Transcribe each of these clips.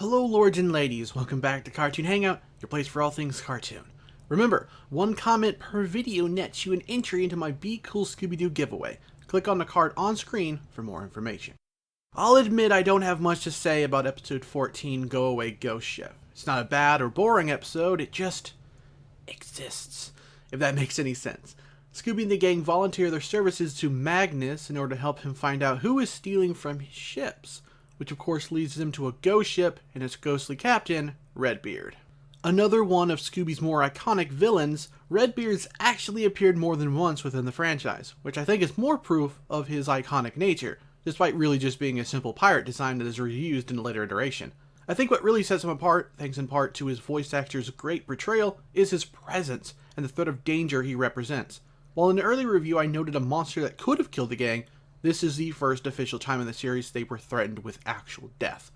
Hello lords and ladies, welcome back to Cartoon Hangout, your place for all things cartoon. Remember, one comment per video nets you an entry into my Be Cool Scooby-Doo giveaway. Click on the card on screen for more information. I'll admit I don't have much to say about episode 14, Go Away Ghost Ship. It's not a bad or boring episode, it just exists, if that makes any sense. Scooby and the gang volunteer their services to Magnus in order to help him find out who is stealing from his ships, which of course leads them to a ghost ship and its ghostly captain, Redbeard. Another one of Scooby's more iconic villains, Redbeard's actually appeared more than once within the franchise, which I think is more proof of his iconic nature, despite really just being a simple pirate design that is reused in a later iteration. I think what really sets him apart, thanks in part to his voice actor's great portrayal, is his presence and the threat of danger he represents. While in the early review I noted a monster that could have killed the gang, this is the first official time in the series they were threatened with actual death.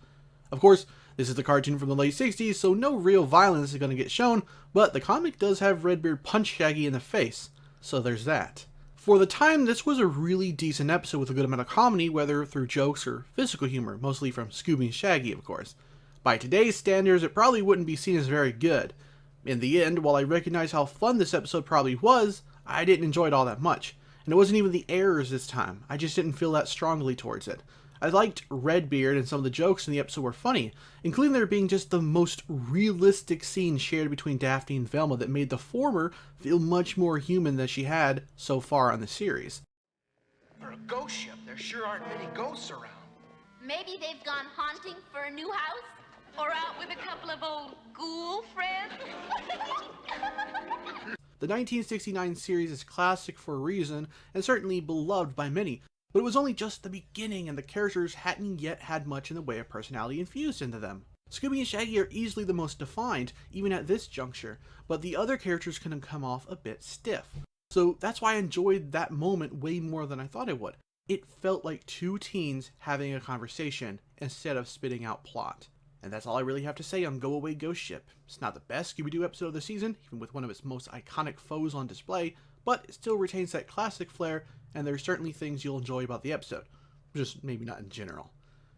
Of course, this is the cartoon from the late 60s, so no real violence is going to get shown, but the comic does have Redbeard punch Shaggy in the face, so there's that. For the time, this was a really decent episode with a good amount of comedy, whether through jokes or physical humor, mostly from Scooby and Shaggy, of course. By today's standards, it probably wouldn't be seen as very good. In the end, while I recognize how fun this episode probably was, I didn't enjoy it all that much. And it wasn't even the errors this time, I just didn't feel that strongly towards it. I liked Redbeard and some of the jokes in the episode were funny, including there being just the most realistic scene shared between Daphne and Velma that made the former feel much more human than she had so far on the series. For a ghost ship, there sure aren't many ghosts around. Maybe they've gone haunting for a new house? Or out with a couple of old ghoul friends? The 1969 series is classic for a reason, and certainly beloved by many, but it was only just the beginning and the characters hadn't yet had much in the way of personality infused into them. Scooby and Shaggy are easily the most defined, even at this juncture, but the other characters can come off a bit stiff. So that's why I enjoyed that moment way more than I thought I would. It felt like two teens having a conversation instead of spitting out plot. And that's all I really have to say on Go Away Ghost Ship. It's not the best Scooby-Doo episode of the season, even with one of its most iconic foes on display, but it still retains that classic flair, and there are certainly things you'll enjoy about the episode. Just maybe not in general.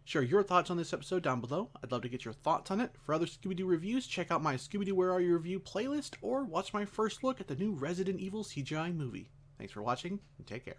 Share your thoughts on this episode down below. I'd love to get your thoughts on it. For other Scooby-Doo reviews, check out my Scooby-Doo Where Are You review playlist, or watch my first look at the new Resident Evil CGI movie. Thanks for watching, and take care.